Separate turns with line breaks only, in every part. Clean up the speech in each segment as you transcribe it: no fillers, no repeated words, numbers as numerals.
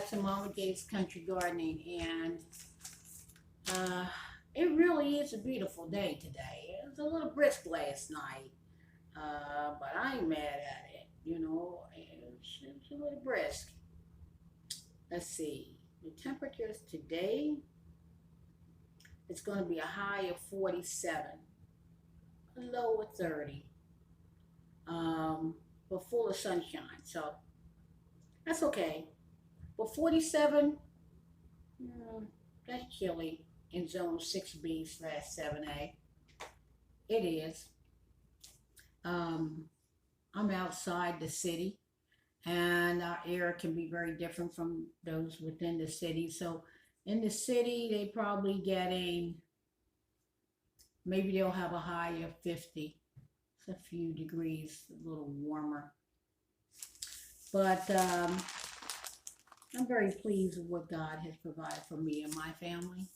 to Momma J's Country Gardening, and uh, it really is a beautiful day today. It was a little brisk last night, but I ain't mad at it. It's a little brisk. Let's see. The temperatures today, it's going to be a high of 47, a low of 30, um, but full of sunshine. So that's okay. But 47, that's chilly in zone 6B/7A. It is. Um, I'm outside the city, and our air can be very different from those within the city. So in the city, they probably getting, maybe they'll have a high of 50. It's a few degrees, a little warmer. But I'm very pleased with what God has provided for me and my family.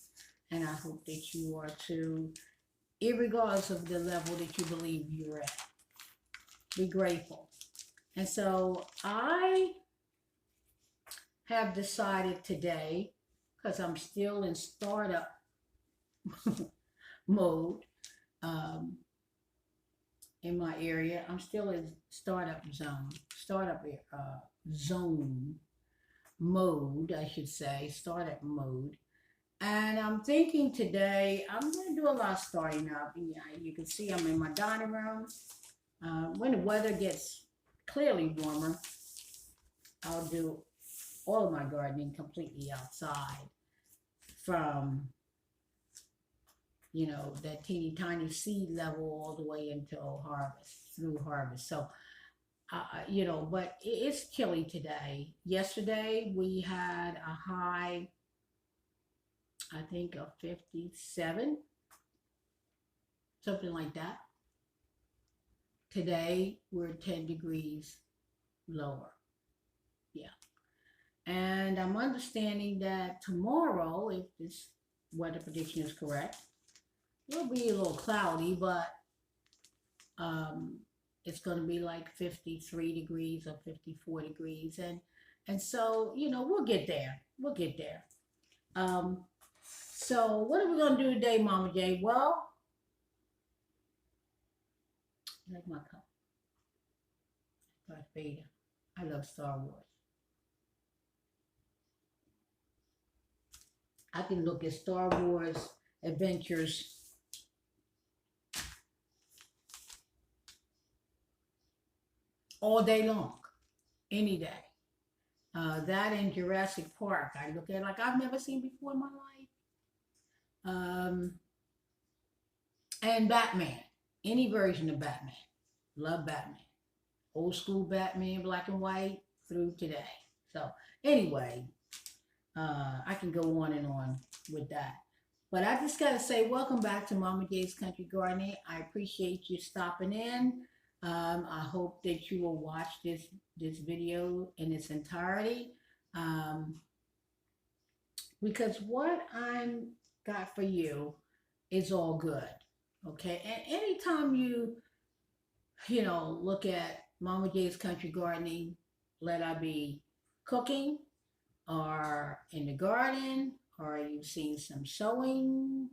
And I hope that you are too, irregardless of the level that you believe you're at. Be grateful. And so I have decided today, because I'm still in startup mode in my area, I'm still in startup zone mode, I should say, startup mode. And I'm thinking today, I'm going to do a lot of starting up. You can see I'm in my dining room. When the weather gets clearly warmer, I'll do all of my gardening completely outside, from, that teeny tiny seed level all the way until harvest, through harvest. So, but it's chilly today. Yesterday, we had a high, I think, of 57, something like that. Today, we're 10 degrees lower. Yeah. And I'm understanding that tomorrow, if this weather prediction is correct, it'll be a little cloudy, but it's going to be like 53 degrees or 54 degrees. And so, we'll get there. We'll get there. So what are we going to do today, Momma J? Well, I like my cup. Darth Vader. I love Star Wars. I can look at Star Wars adventures all day long, any day. That in Jurassic Park, I look at like I've never seen before in my life. And Batman, any version of Batman. Love Batman. Old school Batman, black and white, through today. So anyway, I can go on and on with that. But I just got to say, welcome back to Momma J's Country Gardening. I appreciate you stopping in. I hope that you will watch this video in its entirety, because what I'm got for you is all good. Okay, and anytime you look at Momma J's Country Gardening, let I be cooking or in the garden, or you've seen some sewing,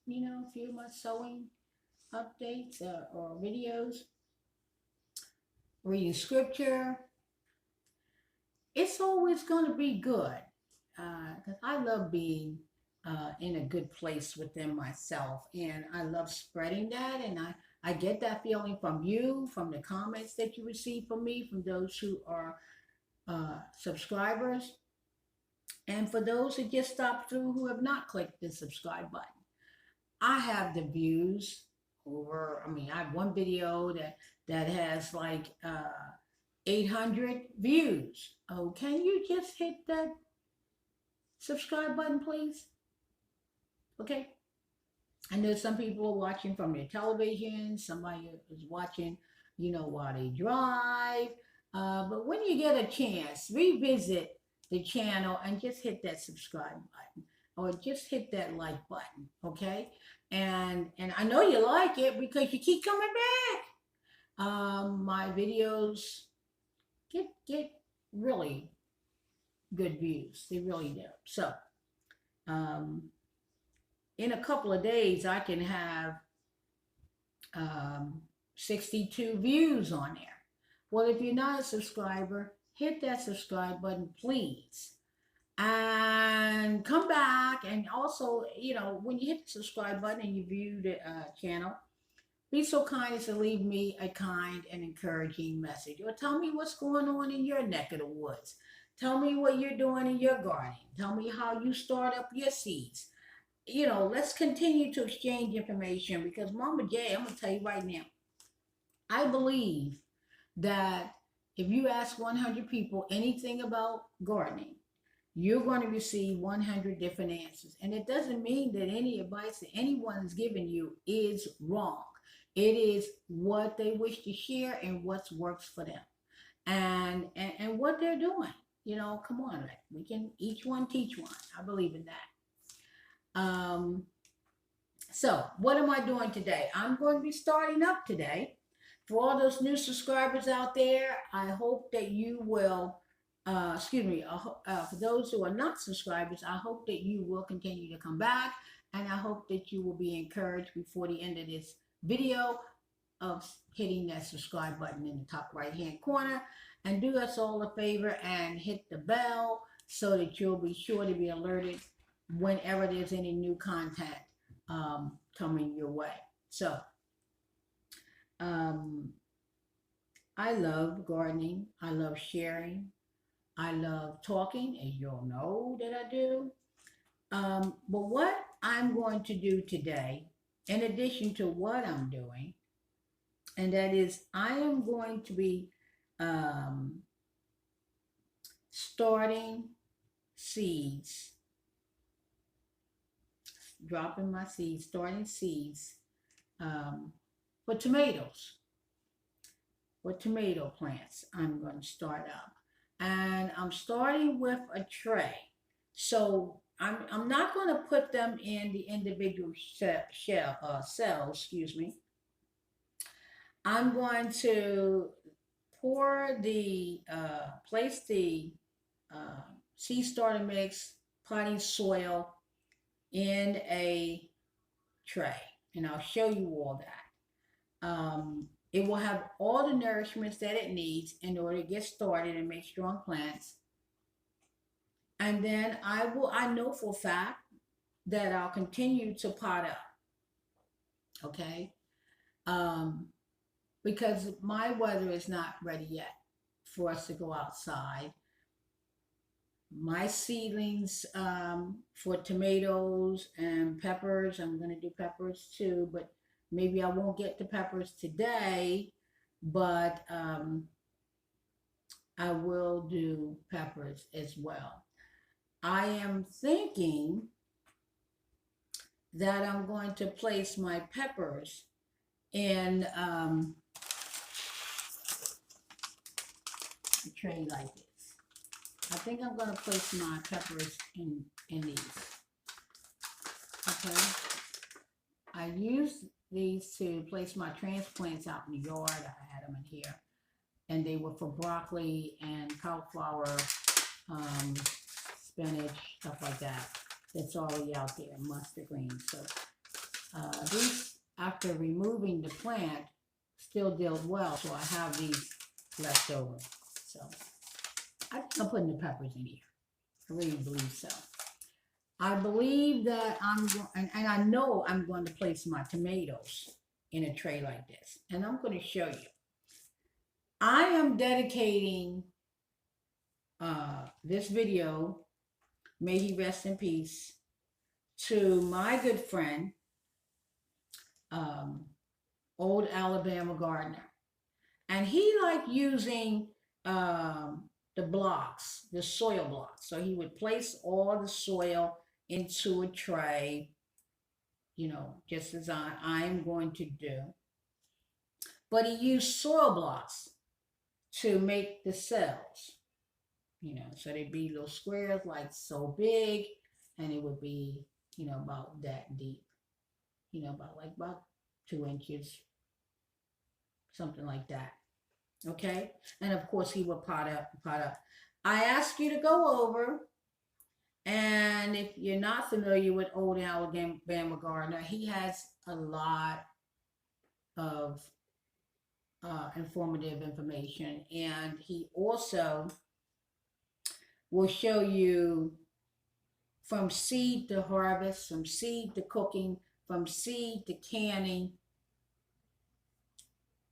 a few of my sewing updates or videos, reading scripture, it's always going to be good, because I love being in a good place within myself, and I love spreading that, and I get that feeling from you, from the comments that you receive from me, from those who are subscribers, and for those who just stopped through who have not clicked the subscribe button. I have the views over, I have one video that has like 800 views. Oh, can you just hit that subscribe button, please? Okay. I know some people are watching from their television. Somebody is watching, while they drive. But when you get a chance, revisit the channel and just hit that subscribe button, or just hit that like button, okay? And I know you like it because you keep coming back. My videos get really good views. They really do. So, um, in a couple of days, I can have um, 62 views on there. Well, if you're not a subscriber, hit that subscribe button, please. And come back. And also, when you hit the subscribe button and you view the channel, be so kind as to leave me a kind and encouraging message. Or tell me what's going on in your neck of the woods. Tell me what you're doing in your garden. Tell me how you start up your seeds. Let's continue to exchange information because Momma J, I'm going to tell you right now, I believe that if you ask 100 people anything about gardening, you're going to receive 100 different answers. And it doesn't mean that any advice that anyone is giving you is wrong. It is what they wish to share and what works for them and what they're doing. Come on, like we can each one teach one. I believe in that. So what am I doing today? I'm going to be starting up today. For all those new subscribers out there, I hope that you will, for those who are not subscribers, I hope that you will continue to come back, and I hope that you will be encouraged before the end of this video of hitting that subscribe button in the top right hand corner, and do us all a favor and hit the bell so that you'll be sure to be alerted whenever there's any new content coming your way. So I love gardening. I love sharing. I love talking, and you'll know that I do. But what I'm going to do today, in addition to what I'm doing, and that is I am going to be starting seeds, dropping my seeds, starting seeds for tomatoes, for tomato plants. I'm going to start up. And I'm starting with a tray. So I'm not going to put them in the individual cells, excuse me. I'm going to place the seed starter mix, potting soil in a tray. And I'll show you all that. It will have all the nourishments that it needs in order to get started and make strong plants. And then I know for a fact that I'll continue to pot up. Okay? Because my weather is not ready yet for us to go outside. My seedlings for tomatoes and peppers, I'm going to do peppers too, but maybe I won't get to peppers today, but I will do peppers as well. I am thinking that I'm going to place my peppers in a tray like this. I think I'm going to place my peppers in these. Okay. I used these to place my transplants out in the yard. I had them in here. And they were for broccoli and cauliflower, spinach, stuff like that. That's already out there, mustard greens. So these, after removing the plant, still did well. So I have these left over. So I think I'm putting the peppers in here. I really believe so. I believe that and I know I'm going to place my tomatoes in a tray like this. And I'm going to show you. I am dedicating this video, may he rest in peace, to my good friend, old Alabama gardener. And he liked using the blocks, the soil blocks. So he would place all the soil into a tray, just as I'm going to do. But he used soil blocks to make the cells, so they'd be little squares like so big, and it would be, about that deep, about 2 inches, something like that. Okay. And of course he would pot up. I ask you to go over, and if you're not familiar with Old Alabama Gardner, he has a lot of informative information, and he also will show you from seed to harvest, from seed to cooking, from seed to canning,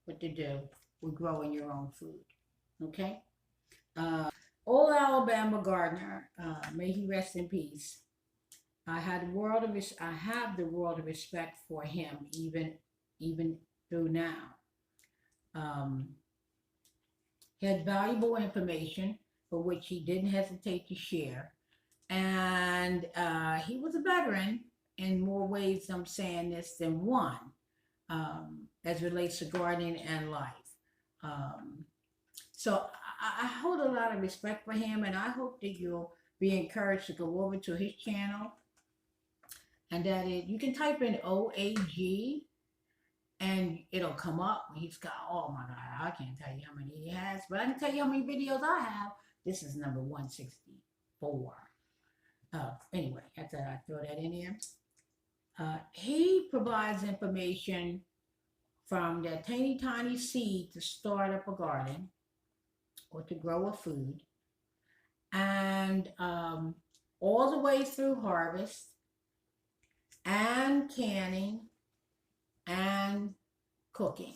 what to do with growing your own food. Okay? Old Alabama Gardner, may he rest in peace. I have the world of respect for him, even through now. Um, he had valuable information for which he didn't hesitate to share, and he was a veteran in more ways. I'm saying this than one, as relates to gardening and life. Um, so I hold a lot of respect for him, and I hope that you'll be encouraged to go over to his channel, and that you can type in OAG and it'll come up. He's got, oh my God, I can't tell you how many he has, but I can tell you how many videos I have. This is number 164. Anyway, I thought I'd throw that in here. He provides information from that teeny tiny seed to start up a garden or to grow a food, and all the way through harvest and canning and cooking.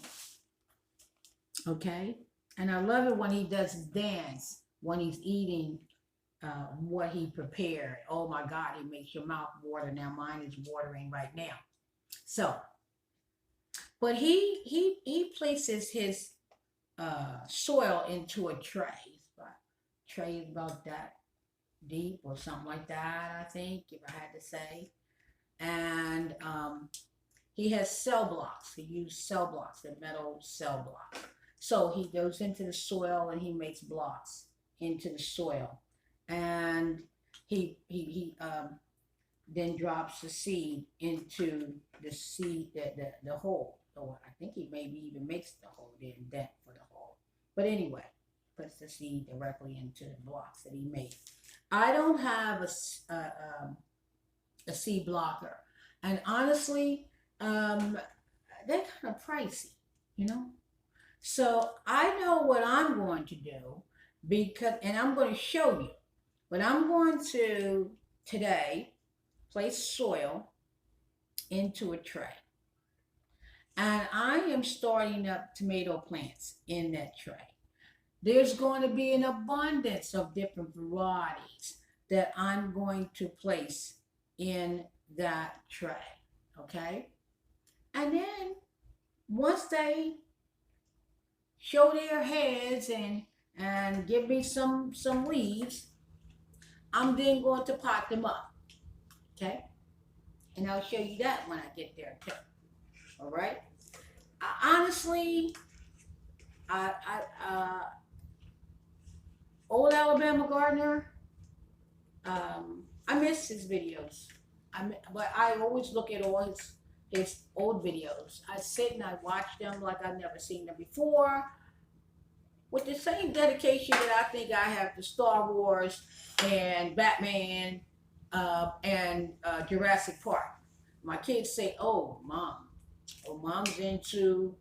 Okay? And I love it when he does dance when he's eating what he prepared. Oh my God, it makes your mouth water. Now mine is watering right now. So, but he places his soil into a tray. Tray is about that deep or something like that, I think, if I had to say. And he has cell blocks. He used cell blocks, the metal cell block. So he goes into the soil and he makes blocks into the soil, and he then drops the seed into the hole. Or I think he maybe even makes the hole, the indent for the hole. But anyway, puts the seed directly into the blocks that he made. I don't have a seed blocker, and honestly, they're kind of pricey, you know. So I know what I'm going to do, and I'm going to show you. But I'm going to today place soil into a tray, and I am starting up tomato plants in that tray. There's going to be an abundance of different varieties that I'm going to place in that tray. Okay? And then once they show their heads and give me some leaves, I'm then going to pot them up. Okay? And I'll show you that when I get there too. All right? Honestly, Old Alabama Gardener, I miss his videos. But I always look at all his old videos. I sit and I watch them like I've never seen them before, with the same dedication that I think I have to Star Wars and Batman and Jurassic Park. My kids say, "Oh, mom's into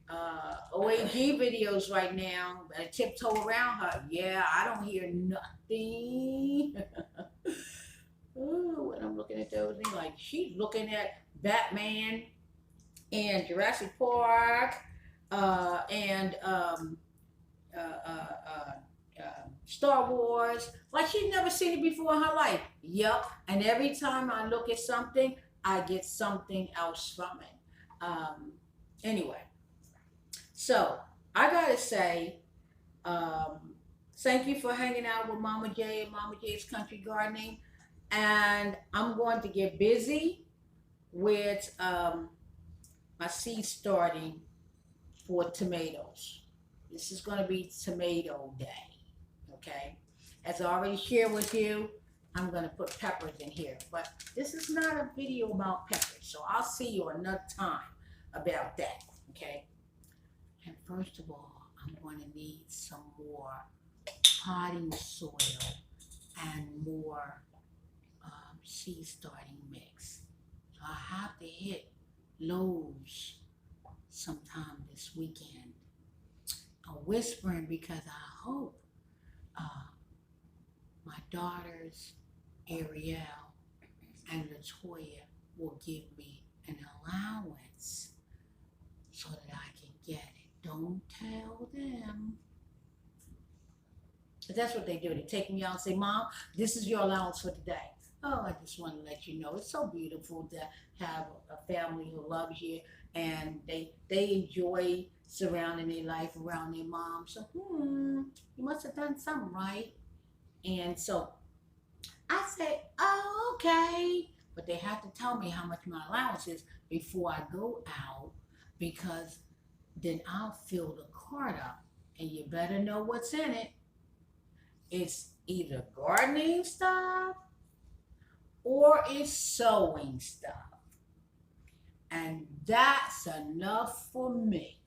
OAG videos right now. Better tiptoe around her." Yeah, I don't hear nothing. Ooh, when I'm looking at those things, like she's looking at Batman and Jurassic Park and Star Wars, like she's never seen it before in her life. Yup. And every time I look at something, I get something else from it. Anyway, so I gotta say, thank you for hanging out with Momma J and Momma J's Country Gardening. And I'm going to get busy with my seed starting for tomatoes. This is going to be tomato day, okay? As I already shared with you, I'm going to put peppers in here. But this is not a video about peppers, so I'll see you another time about that, okay? And first of all, I'm going to need some more potting soil and more seed starting mix. So I have to hit Lowe's sometime this weekend. I'm whispering because I hope uh, my daughters, Ariel and Latoya, will give me an allowance so that I can get it. Don't tell them. But that's what they do. They take me out and say, Mom, this is your allowance for today. Oh, I just want to let you know it's so beautiful to have a family who loves you and they enjoy surrounding their life around their mom. So, you must have done something right. And so I say, oh, okay. But they have to tell me how much my allowance is before I go out because then I'll fill the cart up. And you better know what's in it. It's either gardening stuff or it's sewing stuff. And that's enough for me.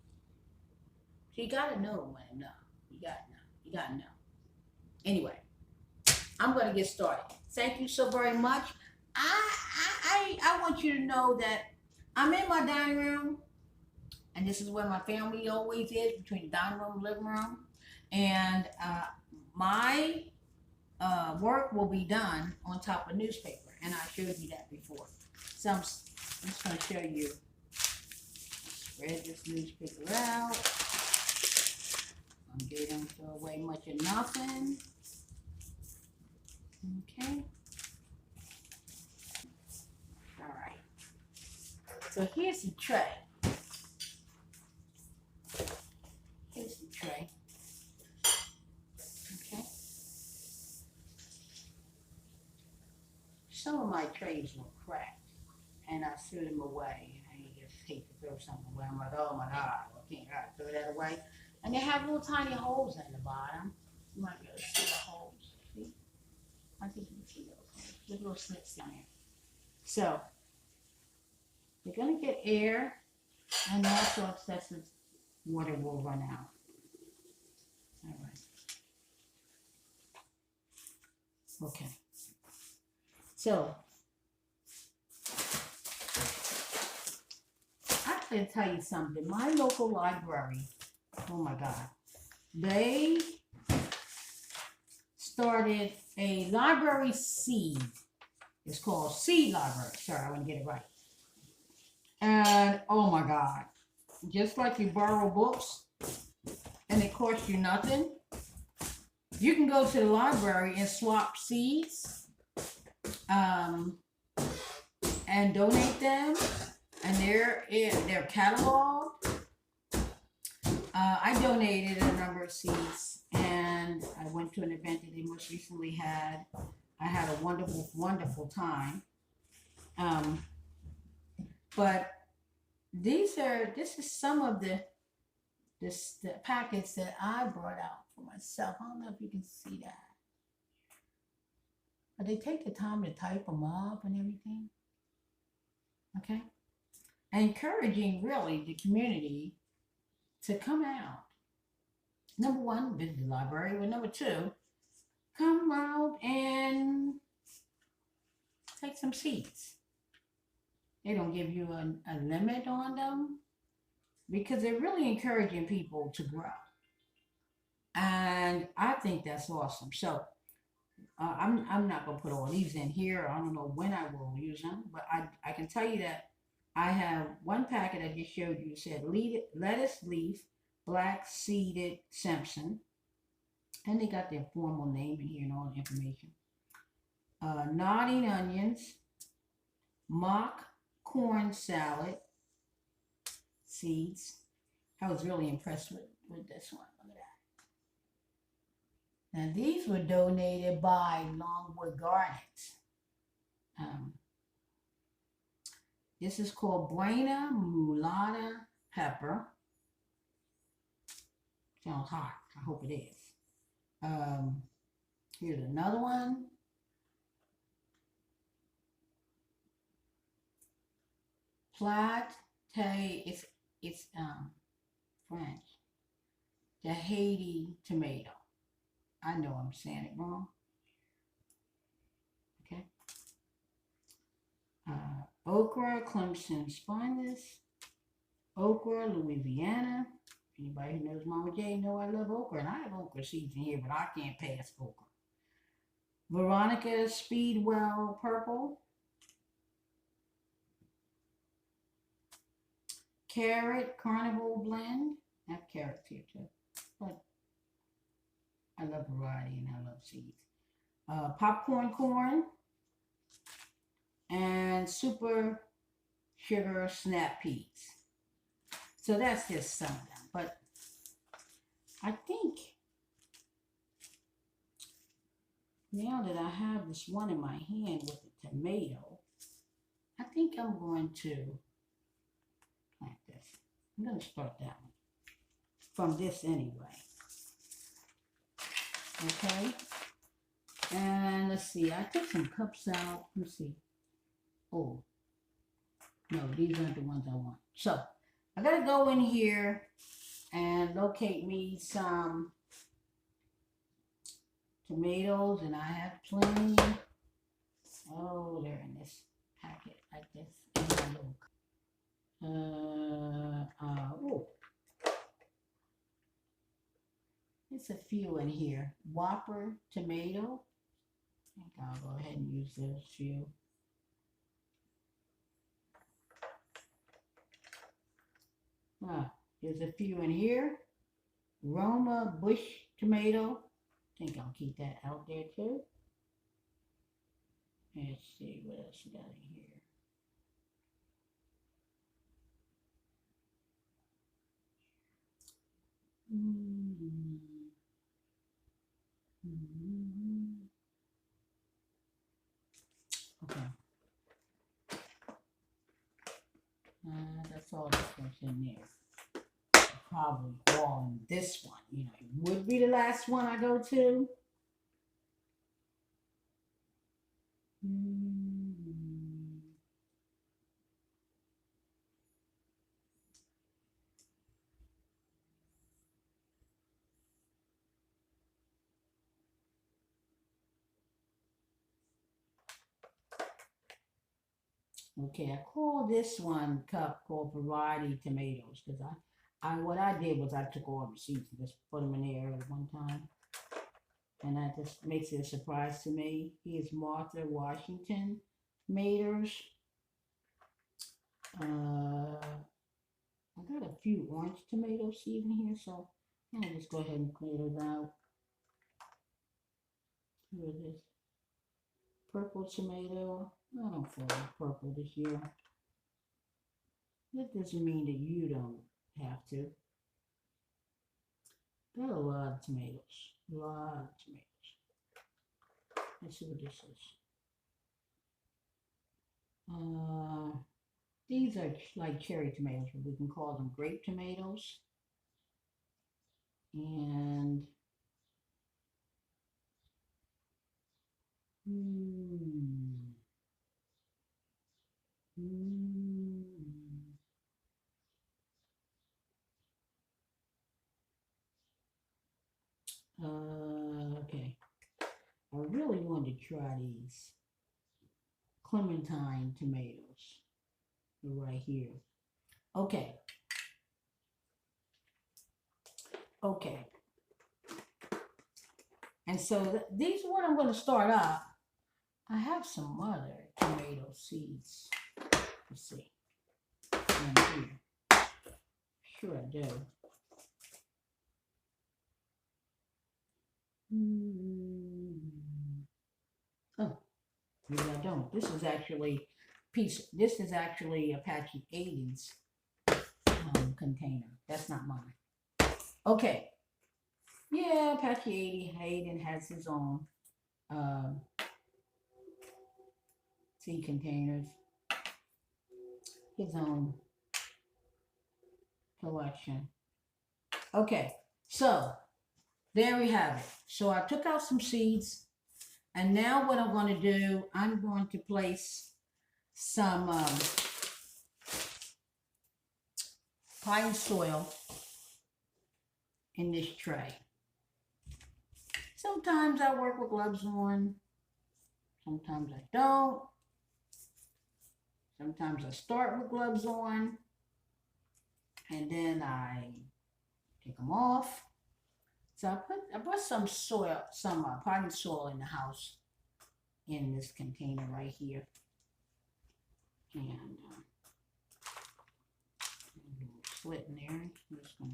So you gotta know when enough. You gotta know. You gotta know. Anyway, I'm gonna get started. Thank you so very much. I want you to know that I'm in my dining room, and this is where my family always is, between the dining room and living room. And my work will be done on top of newspaper, and I showed you that before. So I'm just going to show you. Spread this newspaper out. They don't throw away much of nothing. Okay. All right. So here's the tray. Here's the tray. Okay. Some of my trays were cracked, and I threw them away. I just hate to throw something away. I'm like, oh my God, I can't throw that away. And they have little tiny holes in the bottom. You might be able to see the holes. See? I think you can see those holes. There's little slits down here. So, you're going to get air, and also excessive water will run out. All right. Okay. So, I can tell you something. My local library, oh my God, they started a library seed. It's called Seed Library. Sorry, I want to get it right. And oh my God, just like you borrow books and it costs you nothing, you can go to the library and swap seeds and donate them, and they're cataloged. I donated a number of seeds, and I went to an event that they most recently had. I had a wonderful, wonderful time. But this is some of the packets that I brought out for myself. I don't know if you can see that. But they take the time to type them up and everything. Okay? Encouraging, really, the community to come out. Number one, visit the library. But number two, come out and take some seeds. They don't give you a limit on them because they're really encouraging people to grow. And I think that's awesome. So I'm not going to put all these in here. I don't know when I will use them, but I can tell you that I have one packet I just showed you. It said lettuce leaf, black seeded Simpson. And they got their formal name in here and all the information. Nodding onions, mock corn salad seeds. I was really impressed with this one. Look at that. Now these were donated by Longwood Gardens. This is called Buena Mulata pepper. Sounds hot. I hope it is. Here's another one. Planti, it's French. The Haiti tomato. I know I'm saying it wrong. Okay. Okra, Clemson spineless. Okra, Louisiana. Anybody who knows Momma J know I love okra, and I have okra seeds in here, but I can't pass okra. Veronica Speedwell purple. Carrot Carnival blend. I have carrots here too, but I love variety and I love seeds. Popcorn corn and super sugar snap peas. So that's just some of them, but I think now that I have this one in my hand with the tomato, I think I'm going to plant this. I'm going to start that one from this anyway. Okay. And let's see, I took some cups out. Let's see. Oh, no, these aren't the ones I want. So I got to go in here and locate me some tomatoes, and I have plenty. Oh, they're in this packet like this. Oh, it's a few in here. Whopper tomato. I think I'll go ahead and use those few. There's a few in here. Roma bush tomato. I think I'll keep that out there too. Let's see what else we got in here. Okay. That's all that's in there. Probably all in this one. You know, it would be the last one I go to. Okay, I call this one cup called variety tomatoes because what I did was I took all the seeds and just put them in there at one time, and that just makes it a surprise to me. Here's Martha Washington tomatoes. I got a few orange tomato seeds in here, so I'm gonna just go ahead and clear those out. Here it is. Purple tomato. I don't feel like purple this year. That doesn't mean that you don't have to. Got a lot of tomatoes. A lot of tomatoes. Let's see what this is. These are like cherry tomatoes, but we can call them grape tomatoes. And okay. I really wanted to try these clementine tomatoes. They're right here. Okay. Okay. And so these are what I'm going to start up. I have some other tomato seeds. Let's see. In here. Sure I do. Oh, maybe I don't. This is actually Apache 80's container. That's not mine. Okay. Yeah, Apache 80 Hayden has his own seed containers. His own collection. Okay, so there we have it. So I took out some seeds, and now what I'm going to do, I'm going to place some pine soil in this tray. Sometimes I work with gloves on, sometimes I don't. Sometimes I start with gloves on and then I take them off. So I put some soil, some potting soil in the house in this container right here. And a little slit in there. I'm just gonna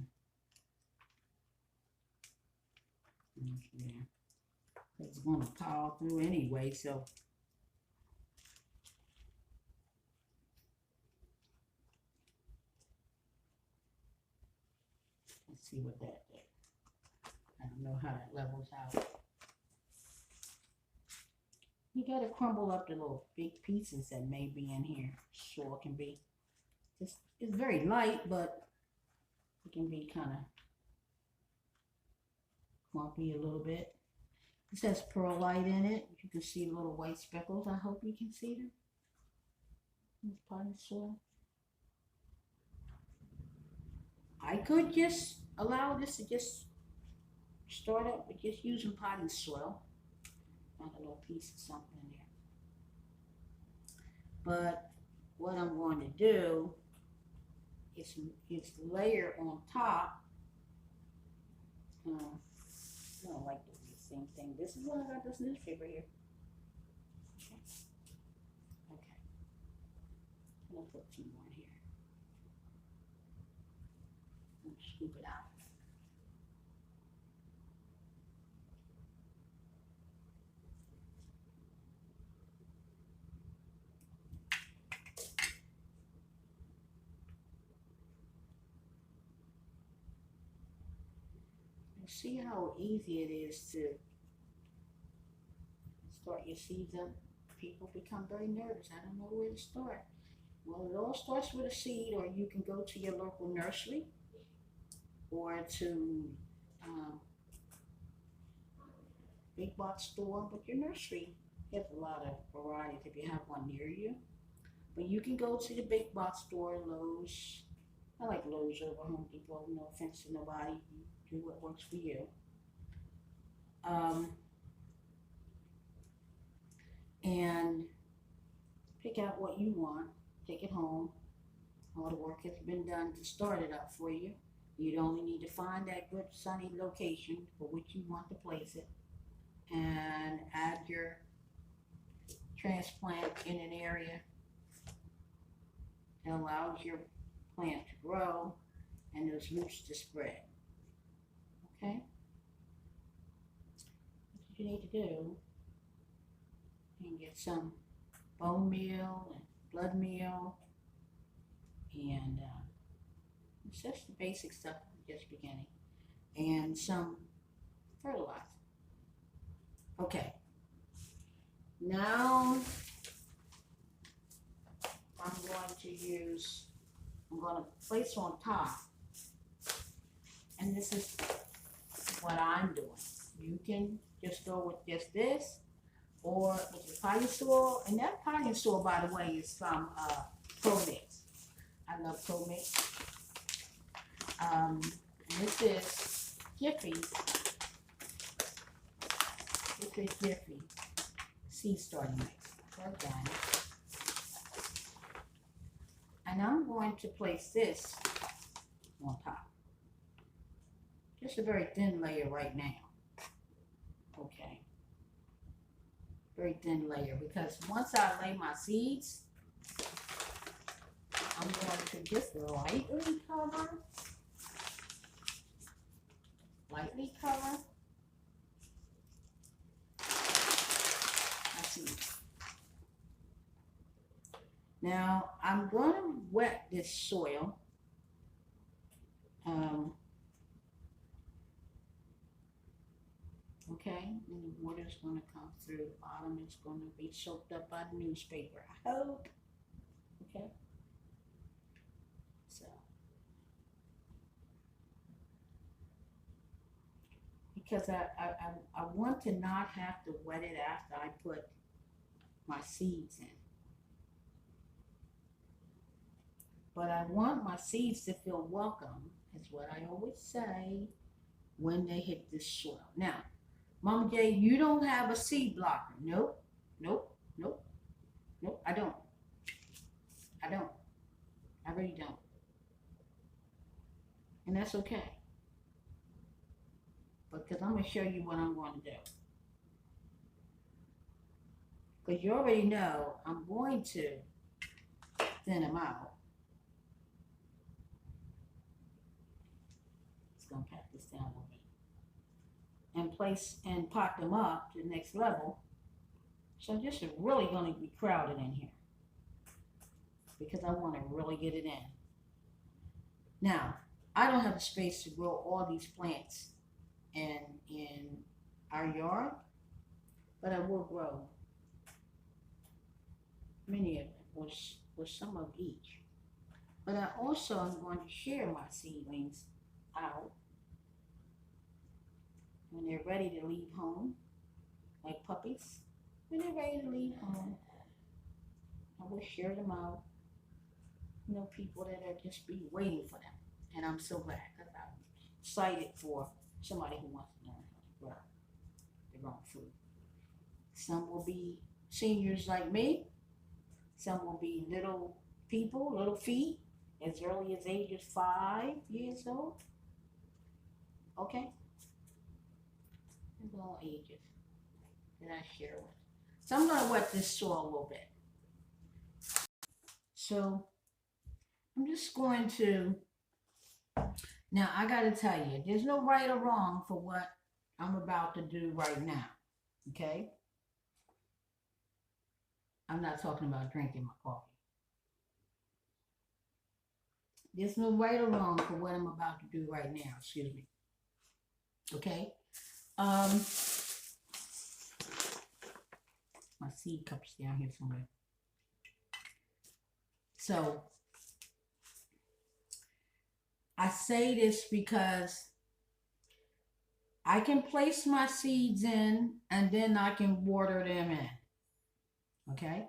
there. It's gonna pile through anyway, so let's see what that did. I don't know how that levels out. You gotta crumble up the little big pieces that may be in here. Sure can be. It's very light, but it can be kind of clumpy a little bit. It says perlite in it. You can see the little white speckles. I hope you can see them. Potting soil. I could just allow this to just start up with just using potting soil. Find a little piece of something in there. But what I'm going to do is layer on top. I don't like the same thing. This is what I got this newspaper here. Okay. I'm gonna put 2 more in here. And scoop it out. See how easy it is to start your seeds up. People become very nervous. I don't know where to start. Well, it all starts with a seed, or you can go to your local nursery or to big box store. But your nursery has a lot of varieties if you have one near you. But you can go to the big box store, Lowe's. I like Lowe's over Home Depot. No offense to nobody. Do what works for you. And pick out what you want, take it home. All the work has been done to start it up for you. You'd only need to find that good sunny location for which you want to place it and add your transplant in an area that allows your plant to grow and those roots to spread. Okay? What you need to do, you can get some bone meal and blood meal, and it's just the basic stuff just beginning, and some fertilizer. Okay, now I'm going to place on top, and this is what I'm doing. You can just go with just this, or with your potting soil. And that potting soil, by the way, is from Pro Mix. I love Pro Mix. And this is Jiffy. This is Jiffy seed starting mix. Organic. And I'm going to place this on top. Just a very thin layer right now. Okay. Very thin layer, because once I lay my seeds, I'm going to just lightly cover my seeds. Now I'm going to wet this soil. Okay, and the water's going to come through. The bottom is going to be soaked up by the newspaper, I hope. Okay, so because I want to not have to wet it after I put my seeds in, but I want my seeds to feel welcome, is what I always say, when they hit this soil. Now, Mama J, you don't have a seed blocker. Nope, nope, nope, nope. I don't. I don't. I really don't. And that's okay. Because I'm going to show you what I'm going to do. Because you already know I'm going to thin them out. Just going to pat this down a little bit. And place and pot them up to the next level. So this is really going to be crowded in here. Because I want to really get it in. Now, I don't have the space to grow all these plants in our yard, but I will grow many of them, with some of each. But I also am going to share my seedlings out when they're ready to leave home, like puppies. When they're ready to leave home, I will share them out. You know, people that are just be waiting for them. And I'm so glad because I'm excited for somebody who wants to learn how to grow their own food. Some will be seniors like me. Some will be little people, little feet, as early as ages 5 years old. Okay? There's all ages that I share with. So I'm going to wet this soil a little bit. So I'm just going to, now I got to tell you, there's no right or wrong for what I'm about to do right now. Okay? I'm not talking about drinking my coffee. There's no right or wrong for what I'm about to do right now. Excuse me. Okay? My seed cup's down here somewhere. So I say this because I can place my seeds in and then I can water them in. Okay?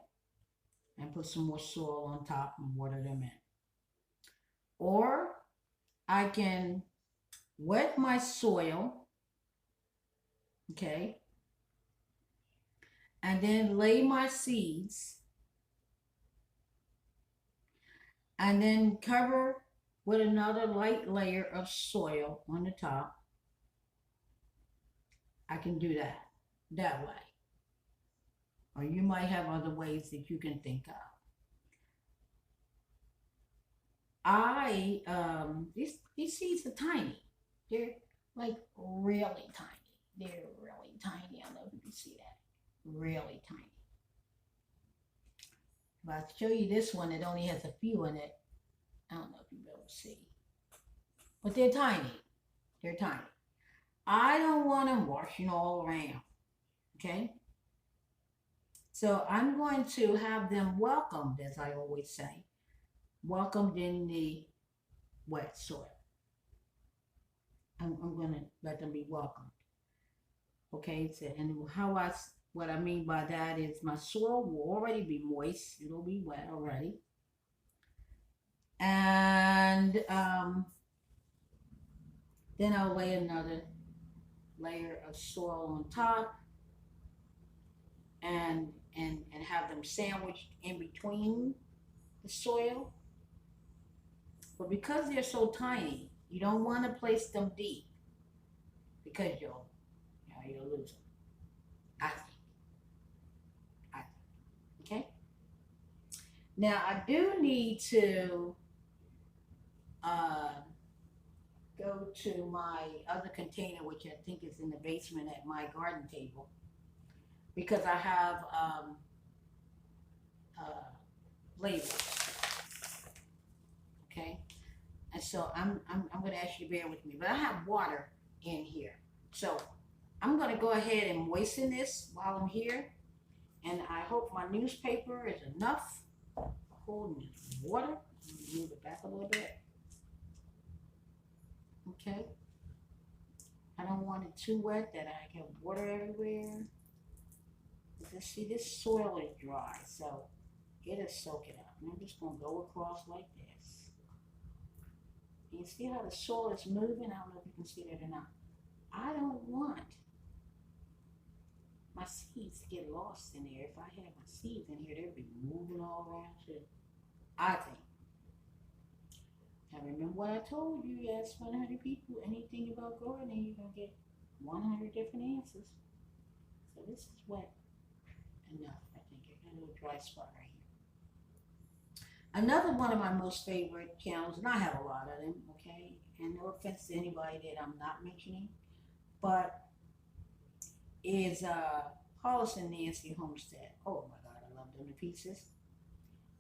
And put some more soil on top and water them in. Or I can wet my soil, okay, and then lay my seeds and then cover with another light layer of soil on the top. I can do that way. Or you might have other ways that you can think of. These seeds are tiny. They're like really tiny. They're really tiny. I don't know if you can see that. Really tiny. If I show you this one that only has a few in it, I don't know if you'll be able to see. But they're tiny. They're tiny. I don't want them washing all around. Okay? So I'm going to have them welcomed, as I always say, welcomed in the wet soil. I'm going to let them be welcomed. Okay, so, and what I mean by that is my soil will already be moist. It'll be wet already. And then I'll lay another layer of soil on top and have them sandwiched in between the soil. But because they're so tiny, you don't want to place them deep because you'll lose them. I think. Okay? Now I do need to go to my other container, which I think is in the basement at my garden table, because I have labels. Okay, and so I'm going to ask you to bear with me, but I have water in here, so I'm going to go ahead and moisten this while I'm here, and I hope my newspaper is enough holding water. Move it back a little bit. Okay. I don't want it too wet that I get water everywhere. Because see, this soil is dry, so it'll soak it up. And I'm just going to go across like this. You see how the soil is moving? I don't know if you can see that or not. I don't want my seeds get lost in there. If I had my seeds in here, they'd be moving all around too. I think. Now remember what I told you, you ask 100 people anything about gardening, you're going to get 100 different answers. So this is wet enough, I think. I got a little dry spot right here. Another one of my most favorite channels, and I have a lot of them, okay? And no offense to anybody that I'm not mentioning, but is Hollis and Nancy Homestead. Oh my God, I love them to pieces.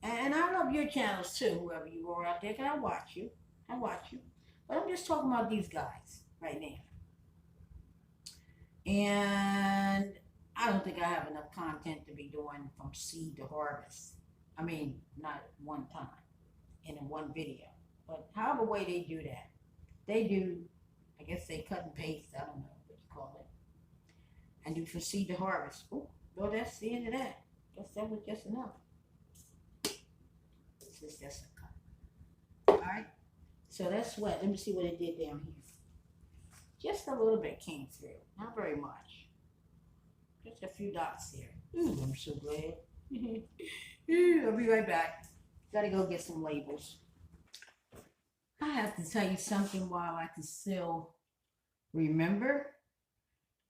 And I love your channels too, whoever you are out there, because I watch you. I watch you. But I'm just talking about these guys right now. And I don't think I have enough content to be doing from seed to harvest. I mean, not one time in one video. But however way they do that, they do, I guess they cut and paste, I don't know what you call it, and do from seed to harvest. Oh, well, that's the end of that. Guess that was just enough. This is just a cut. All right. So that's wet. Let me see what it did down here. Just a little bit came through. Not very much. Just a few dots there. Ooh, I'm so glad. I'll be right back. Gotta go get some labels. I have to tell you something while I can still remember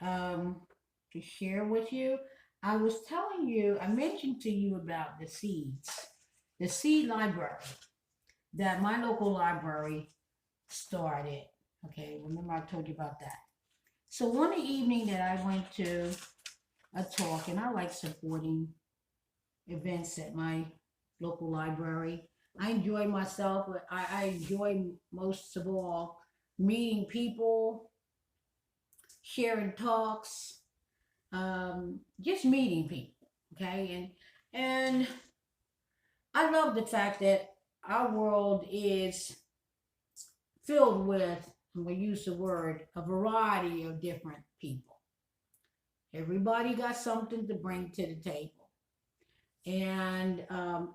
to share with you. I was telling you, I mentioned to you about the seeds, the seed library that my local library started. Okay, remember I told you about that. So one evening that I went to a talk, and I like supporting events at my local library. I enjoy myself, but I enjoy most of all meeting people, sharing talks, just meeting people. Okay, and I love the fact that our world is filled with, and we use the word, a variety of different people. Everybody got something to bring to the table. And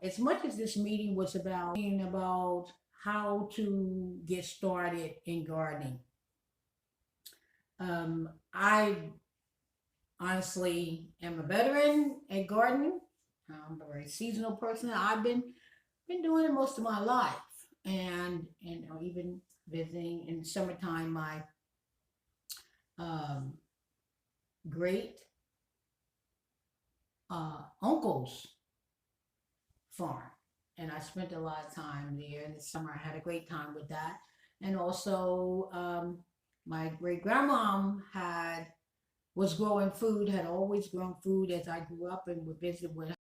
as much as this meeting was about how to get started in gardening, I honestly am a veteran at gardening. I'm a very seasonal person. I've been doing it most of my life, and even visiting in summertime my um, great uncle's farm, and I spent a lot of time there in the summer. I had a great time with that, and also my great grandmom was growing food, had always grown food as I grew up and would visit with her.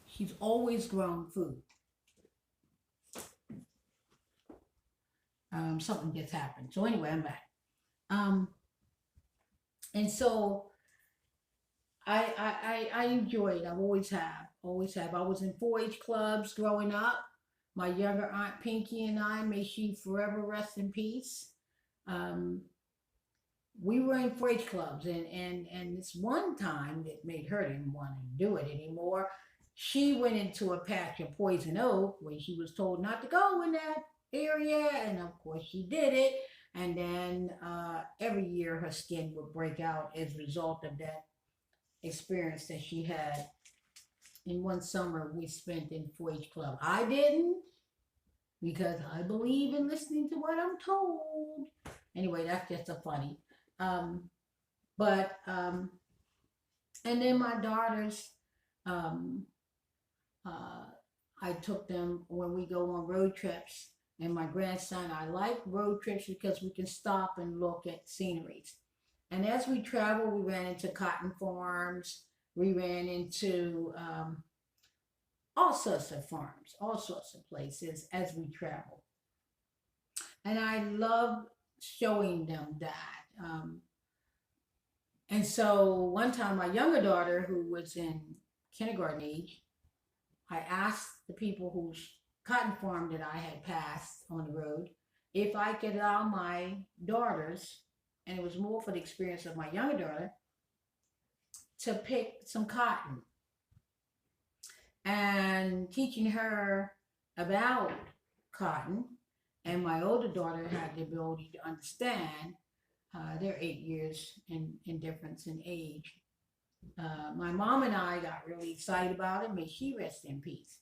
She's always grown food. Something just happened. So anyway, I'm back. And so I enjoy it. I've always have, always have. I was in 4-H clubs growing up. My younger aunt Pinky and I, may she forever rest in peace. We were in 4-H clubs, and this one time that made her didn't want to do it anymore. She went into a patch of poison oak when she was told not to go in that area, and of course she did it. And then every year her skin would break out as a result of that experience that she had. In one summer we spent in 4-H club. I didn't, because I believe in listening to what I'm told. Anyway, that's just a funny. And then my daughters, I took them when we go on road trips. And my grandson, I like road trips because we can stop and look at sceneries. And as we travel, we ran into cotton farms. We ran into all sorts of farms, all sorts of places as we travel. And I love showing them that. And so one time, my younger daughter, who was in kindergarten age, I asked the people whose cotton farm that I had passed on the road if I could allow my daughters, and it was more for the experience of my younger daughter, to pick some cotton, and teaching her about cotton. And my older daughter had the ability to understand They're 8 years in difference in age. My mom and I got really excited about it. May she rest in peace.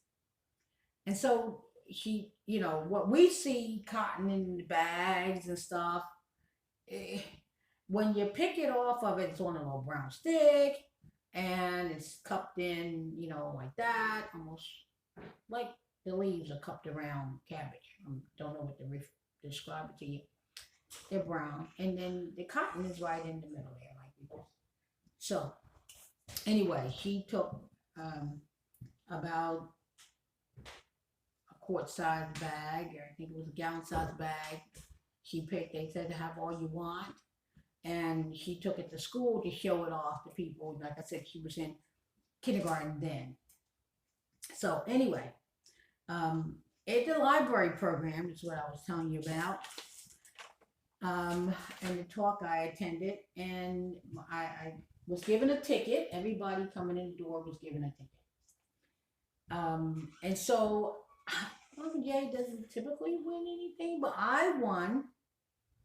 And so she, what we see cotton in the bags and stuff, eh, when you pick it off of it, it's on a little brown stick and it's cupped in, like that, almost like the leaves are cupped around cabbage. I don't know what to describe it to you. They're brown, and then the cotton is right in the middle there, like this. So anyway, she took about a quart-sized bag, or I think it was a gallon-sized bag. She picked. They said to have all you want, and she took it to school to show it off to people. Like I said, she was in kindergarten then. So anyway, at the library program is what I was telling you about. And the talk I attended, and I was given a ticket. Everybody coming in the door was given a ticket. And so Momma J doesn't typically win anything, but I won.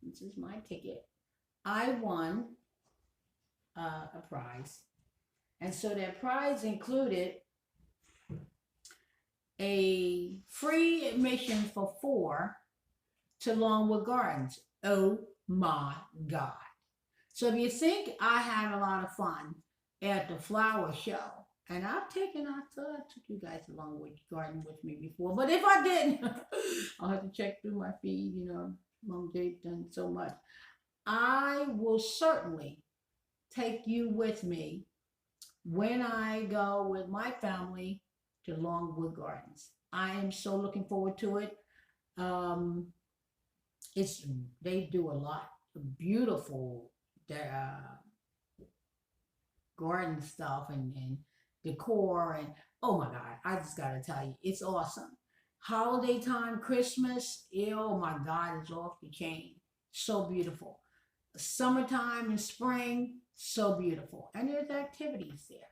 This is my ticket. I won a prize. And so that prize included a free admission for 4 to Longwood Gardens. Oh my God. So if you think I had a lot of fun at the flower show, and I thought I took you guys to Longwood Garden with me before, but if I didn't, I'll have to check through my feed, Momma J done so much. I will certainly take you with me when I go with my family to Longwood Gardens. I am so looking forward to it. They do a lot of beautiful garden stuff and decor, and oh my God, I just gotta tell you, it's awesome. Holiday time, Christmas, oh my God, it's off the chain. So beautiful. Summertime and spring, so beautiful. And there's activities there.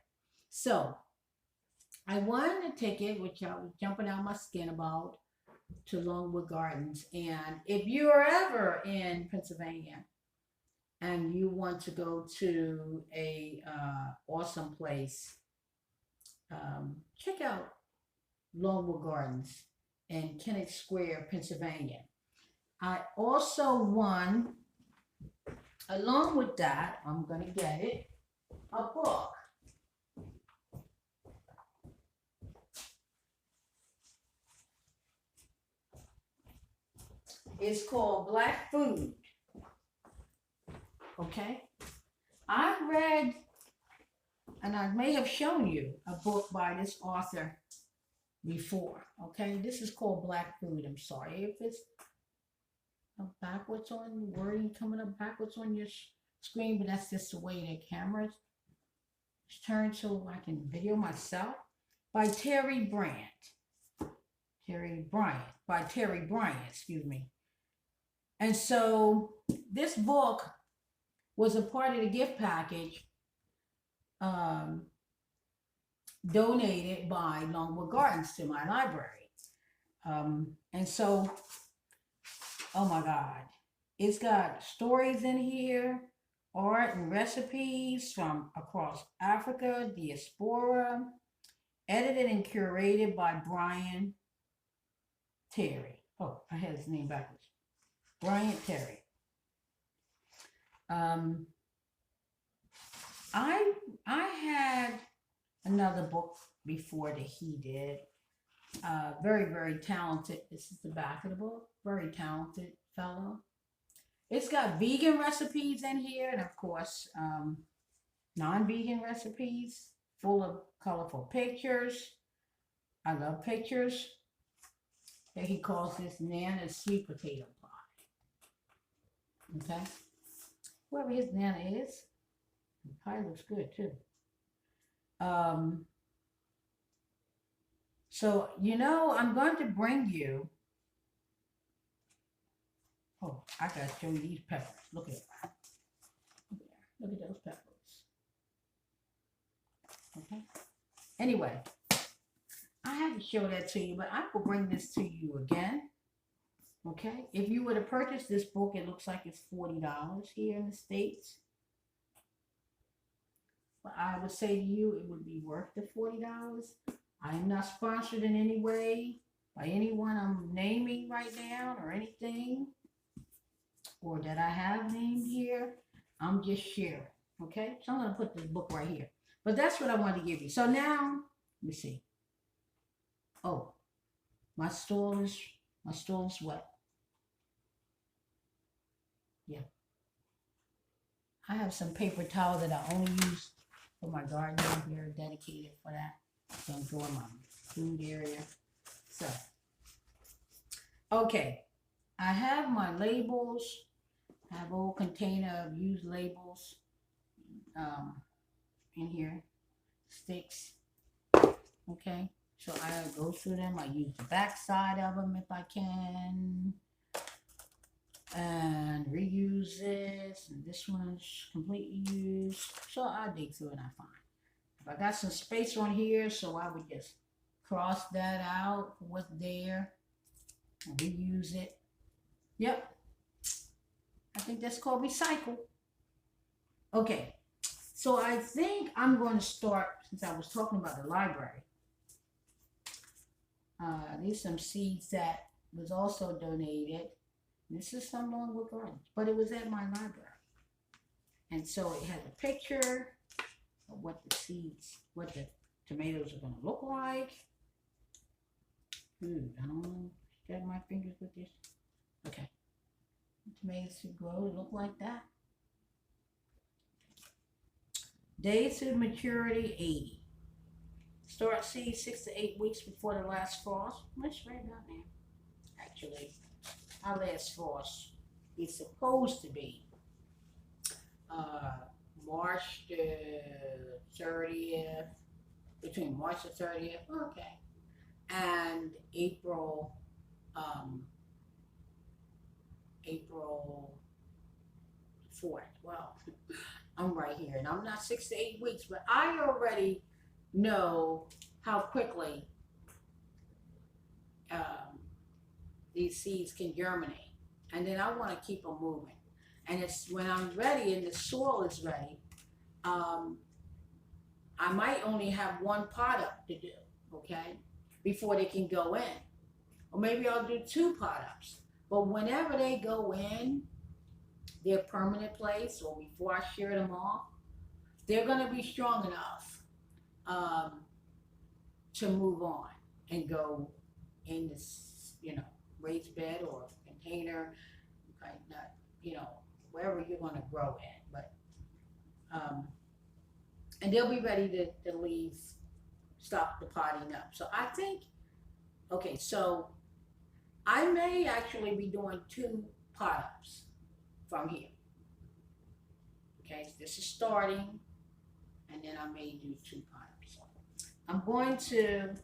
So I won a ticket, which I was jumping out my skin about, to Longwood Gardens. And if you are ever in Pennsylvania and you want to go to a awesome place, check out Longwood Gardens in Kennett Square, Pennsylvania. I also won, along with that, I'm going to get it, a book. It's called Black Food. Okay? I read, and I may have shown you a book by this author before. Okay? This is called Black Food. I'm sorry if it's backwards on wording coming up backwards on your screen, but that's just the way the camera's turned so I can video myself. By Terry Bryant, excuse me. And so this book was a part of the gift package donated by Longwood Gardens to my library. And so, oh my God, it's got stories in here, art and recipes from across Africa, diaspora, edited and curated by Brian Terry. Oh, I had his name backwards. Brian Terry. I had another book before that he did. Very, very talented. This is the back of the book. Very talented fellow. It's got vegan recipes in here, and of course, non-vegan recipes, full of colorful pictures. I love pictures. That he calls this Nana sweet potato pie. Okay? Whoever his Nana is, the pie looks good too. So, I'm going to bring you. Oh, I gotta show you these peppers. Look at that. Look at those peppers. Okay. Anyway, I had to show that to you, but I will bring this to you again Okay, if you were to purchase this book, it looks like it's $40 here in the States. But I would say to you, it would be worth the $40. I am not sponsored in any way by anyone I'm naming right now or anything, or that I have named here. I'm just sharing. Okay, so I'm going to put this book right here. But that's what I wanted to give you. So now, let me see. Oh, my stool is wet. Yeah. I have some paper towel that I only use for my garden here, dedicated for that. So I'm doing my food area. So, okay. I have my labels. I have a whole container of used labels in here. Sticks. Okay. So I go through them. I use the back side of them if I can. And reuse this, and this one's completely used. So I dig through and I find. If I got some space on here, so I would just cross that out for what's there and reuse it. Yep. I think that's called recycle. Okay. So I think I'm going to start, since I was talking about the library. These are some seeds that was also donated. This is some Longwood Gardens, but it was at my library. And so it has a picture of what the seeds, what the tomatoes are going to look like. I don't want to stab my fingers with this. Okay. The tomatoes should grow to look like that. Days to maturity, 80. Start seed 6 to 8 weeks before the last frost. Let's write about now. Actually, our last frost is supposed to be March the 30th, between March the 30th, okay, and April 4th. Well, I'm right here, and I'm not 6 to 8 weeks, but I already know how quickly these seeds can germinate, and then I want to keep them moving. And it's when I'm ready and the soil is ready, I might only have one pot up to do, okay, before they can go in, or maybe I'll do 2 pot ups. But whenever they go in their permanent place, or before I shear them off, they're going to be strong enough to move on and go in this, raised bed or container, wherever you're going to grow in. But and they'll be ready to leave, stop the potting up. So I think, okay, so I may actually be doing 2 pot ups from here. Okay, this is starting, and then I may do 2 pot ups. So I'm going to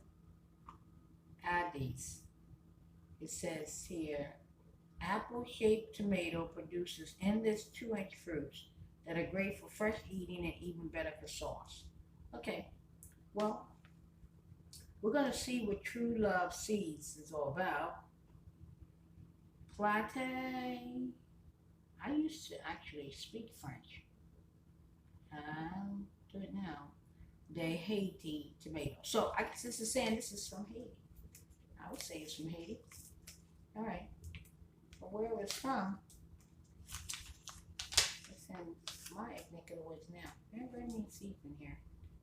add these. It says here, apple-shaped tomato produces endless 2-inch fruits that are great for fresh eating and even better for sauce. Okay, well, we're going to see what True Love Seeds is all about. Planti. I used to actually speak French. I'll do it now. De Haiti tomato. So I guess this is saying this is from Haiti. I would say it's from Haiti. All right. But where it's from, it's in my neck of the woods now. There are very many seeds in here.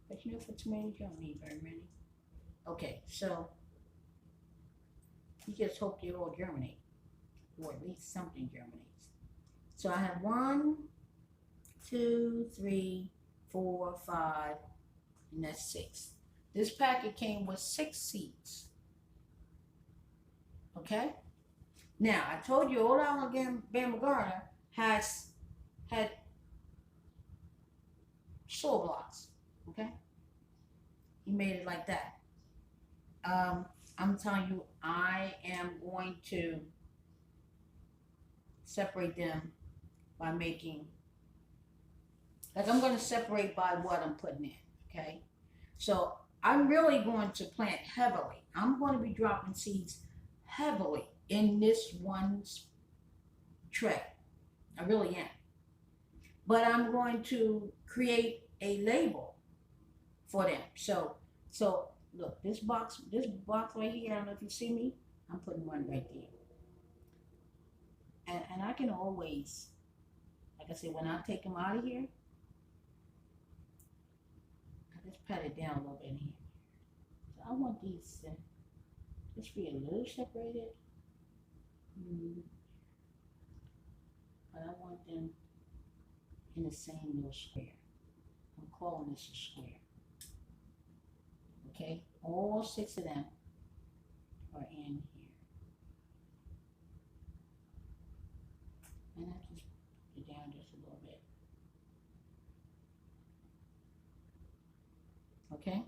But for tomatoes, you don't need very many. Okay, so you just hope they all germinate, or at least something germinates. So I have 1, 2, 3, 4, 5, and that's 6. This packet came with 6 seeds. Okay? Now, I told you Old Alabama Gardener had soil blocks. Okay? He made it like that. I'm telling you, I am going to separate them by making, I'm going to separate by what I'm putting in, okay? So I'm really going to plant heavily. I'm going to be dropping seeds heavily in this one tray. I really am. But I'm going to create a label for them. So look, this box right here, I don't know if you see me, I'm putting one right there. And I can always, like I said, when I take them out of here, I just pat it down a little bit in here. So I want these to just be a little separated. But I want them in the same little square. I'm calling this a square. Okay, all 6 of them are in here. And I just put it down just a little bit. Okay,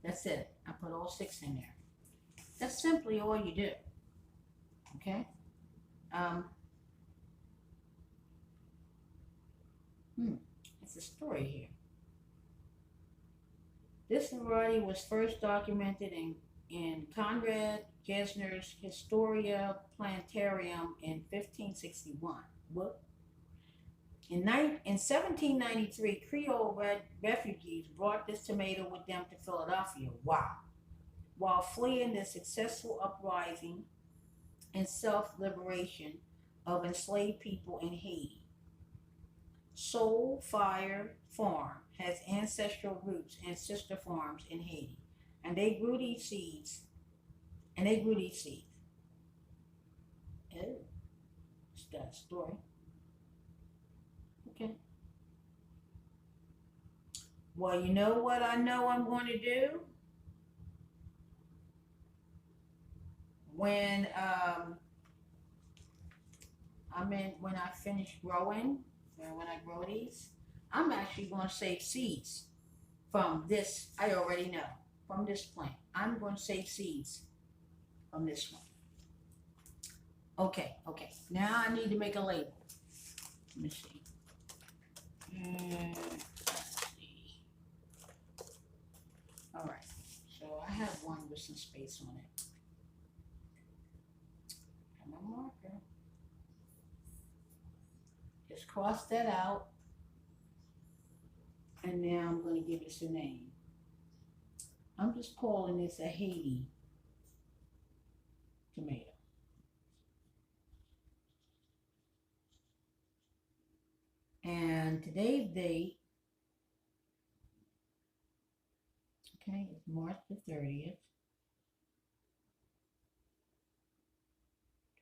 that's it. I put all 6 in there. That's simply all you do. Okay. It's a story here. This variety was first documented in Conrad Gesner's Historia Plantarium in 1561. What? In 1793, Creole refugees brought this tomato with them to Philadelphia. Wow. While fleeing the successful uprising and self-liberation of enslaved people in Haiti. Soul Fire Farm has ancestral roots and sister farms in Haiti. And they grew these seeds. Oh, it's that story. Okay. Well, you know what I know I'm going to do? When when I finish growing, or when I grow these, I'm actually going to save seeds from this. I already know from this plant. I'm going to save seeds from this one. Okay. Now I need to make a label. Let me see. Let's see. All right. So I have one with some space on it. And my marker. Just cross that out. And now I'm going to give this a name. I'm just calling this a Haiti tomato. And today's date, okay, it's March the 30th,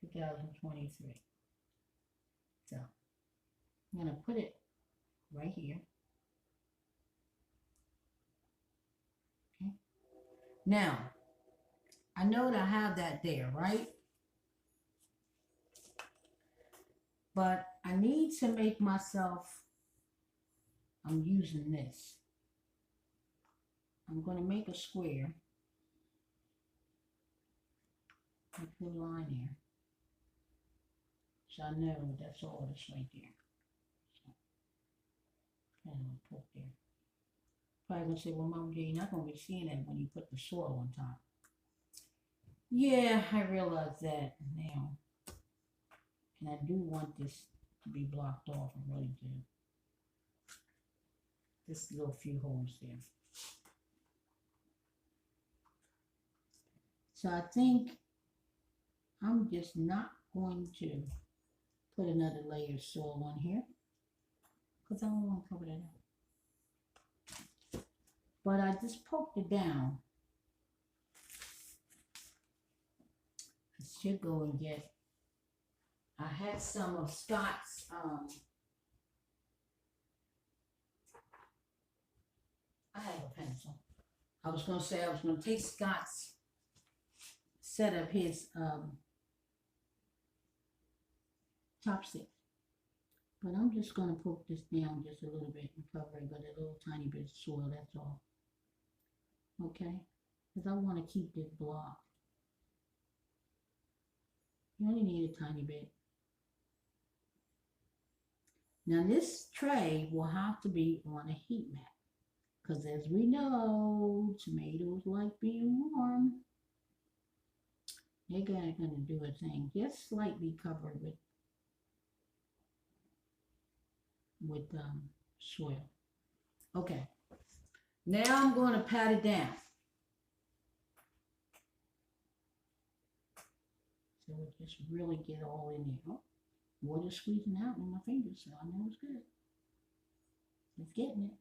2023. So I'm going to put it right here. Okay. Now, I know that I have that there, right? But I need to make myself, I'm using this. I'm going to make a square. I put a line there. So I know that's all this right there. So, and I'll put there. Probably going to say, well, Momma J, you're not going to be seeing that when you put the soil on top. Yeah, I realize that now. And I do want this to be blocked off. I really do. Just little few holes there. So I think I'm just not going to put another layer of soil on here because I don't want to cover that up. But I just poked it down. I should go and get, I had some of Scott's, I have a pencil. I was going to say I was going to take Scott's set of his chopsticks. But I'm just going to poke this down just a little bit and cover it with a little tiny bit of soil, that's all. Okay? Because I want to keep this block. You only need a tiny bit. Now this tray will have to be on a heat mat. Because as we know, tomatoes like being warm. they're gonna do a thing. Just slightly covered with soil. Okay. Now I'm going to pat it down. So it just really get all in there. Oh, water squeezing out in my fingers, so I know it's good. It's getting it.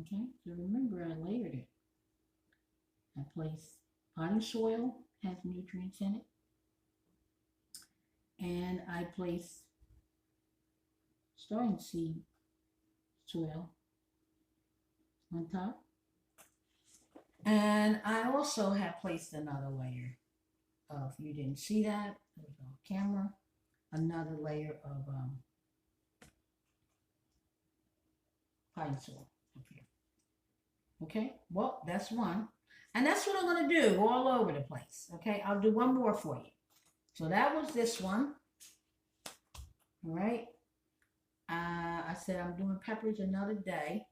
Okay, so remember I layered it. I placed potting soil, has nutrients in it. And I placed starting seed soil on top. And I also have placed another layer of, you didn't see that, it was on camera, another layer of pine soil up here. Okay, well, that's one. And that's what I'm going to do all over the place. Okay, I'll do one more for you. So that was this one. All right. I said I'm doing peppers another day.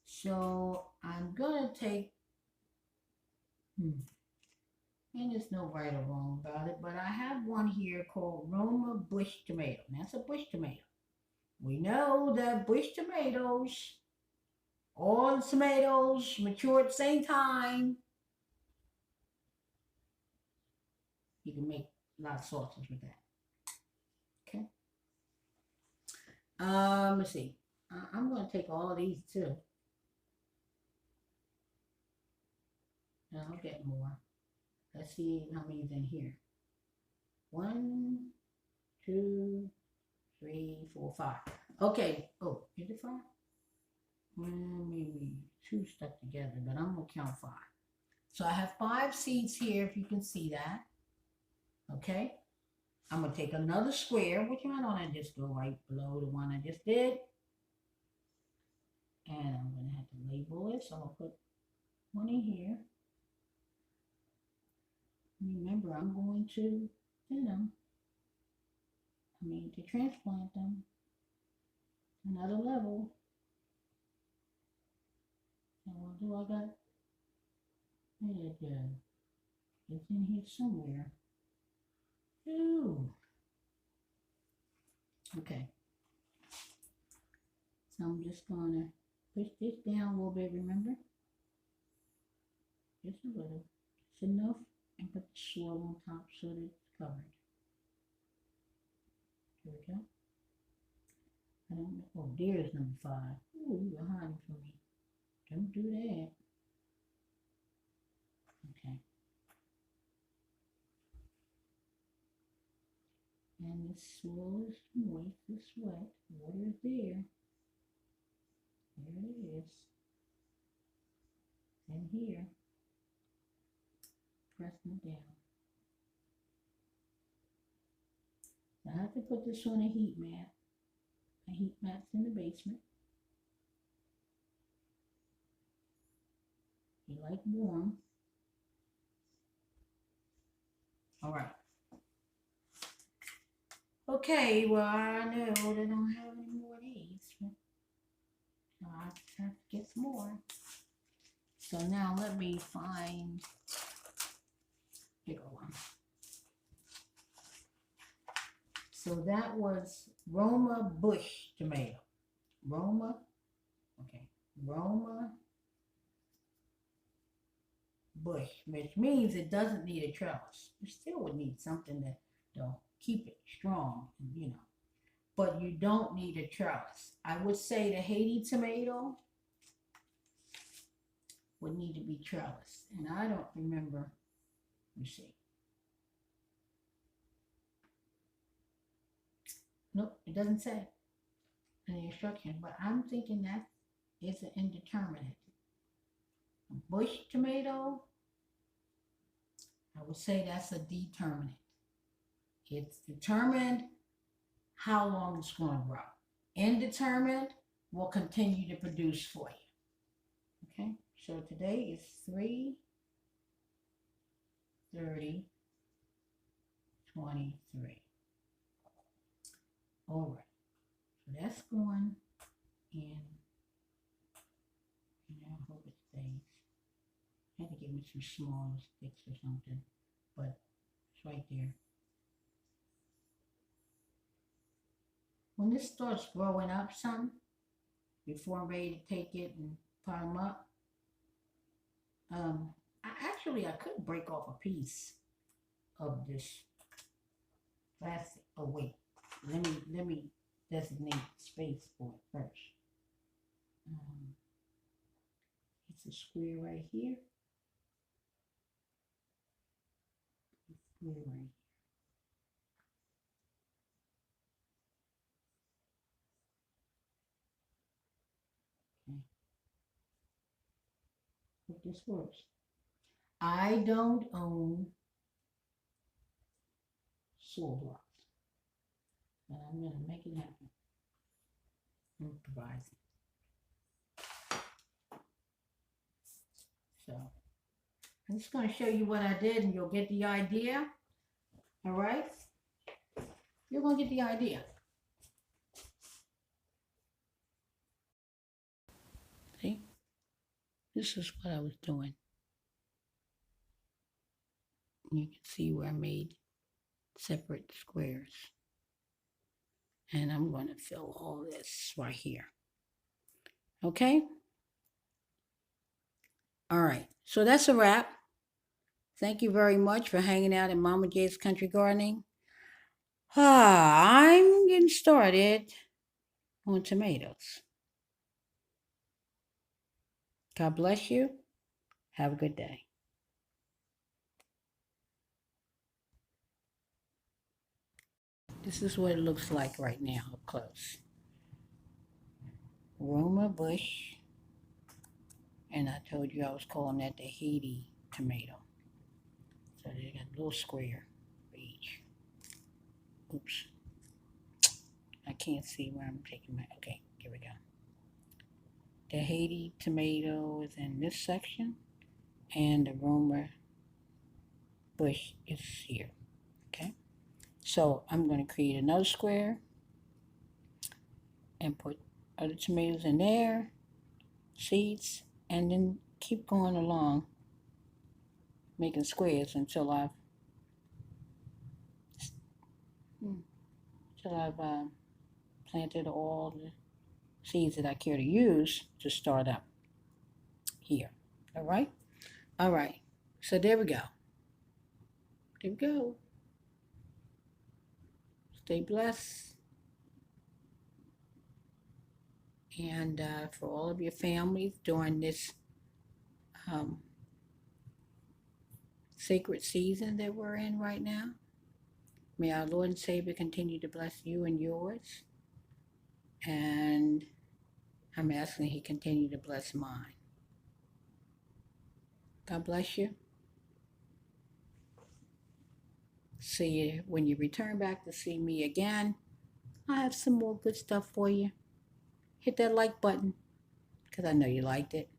So I'm going to take, and there's no right or wrong about it, but I have one here called Roma bush tomato. And that's a bush tomato. We know that bush tomatoes, all the tomatoes mature at the same time. You can make a lot of sauces with that. Okay. Let's see. I'm going to take all of these too. And I'll get more. Let's see how many's in here. 1, 2, 3, 4, 5. Okay. Oh, is it 5? Well, maybe 2 stuck together, but I'm going to count 5. So I have 5 seeds here, if you can see that. Okay. I'm going to take another square, which one don't I just go right below the one I just did. And I'm going to have to label it, so I'll put one in here. Remember, I'm going to thin them. To transplant them. Another level. So what do I got? There it goes. It's in here somewhere. Ooh. Okay. So I'm just going to push this down a little bit, remember? Just a little. Just enough. And put the soil on top so that it's covered. Here we go. I don't know. Oh, there's number 5. Ooh, you were hiding from me. Don't do that. Okay. And the soil is moist, it's wet. Water is there. There it is. And here. Pressing it down. I have to put this on a heat mat. A heat mat's in the basement. You like warm. All right. Okay, well, I know they don't have any more of these. So I have to get some more. So now let me find a bigger one. So that was Roma bush tomato. Roma, okay, Roma bush, which means it doesn't need a trellis. You still would need something to keep it strong, but you don't need a trellis. I would say the Haiti tomato would need to be trellised, and I don't remember. Let me see. Nope, it doesn't say in the instruction, but I'm thinking that is an indeterminate. A bush tomato, I would say that's a determinate. It's determined how long it's going to grow. Indeterminate will continue to produce for you. Okay, so today is 3/30/23. All right, so that's going in I had to give me some smaller sticks or something, but it's right there. When this starts growing up some, before I'm ready to take it and pot them up, um, I could break off a piece of this plastic. Oh wait, let me designate space for it first. Um, it's a square right here. Square right here. Okay. Hope this works. I don't own saw blocks, but I'm gonna make it happen. Improvising. So I'm just gonna show you what I did, and you'll get the idea. All right, you're gonna get the idea. See, this is what I was doing. You can see where I made separate squares. And I'm going to fill all this right here. Okay? All right. So that's a wrap. Thank you very much for hanging out in Momma J's Country Gardening. I'm getting started on tomatoes. God bless you. Have a good day. This is what it looks like right now up close. Roma bush. And I told you I was calling that the Haiti tomato. So they got a little square for each. Oops. I can't see where I'm taking my, okay, here we go. The Haiti tomato is in this section, and the Roma bush is here, okay? So I'm going to create another square and put other tomatoes in there, seeds, and then keep going along making squares until I've planted all the seeds that I care to use to start up here. All right? All right. So there we go. There we go. Stay blessed. And for all of your families during this sacred season that we're in right now, may our Lord and Savior continue to bless you and yours. And I'm asking He continue to bless mine. God bless you. See you when you return back to see me again. I have some more good stuff for you. Hit that like button because I know you liked it.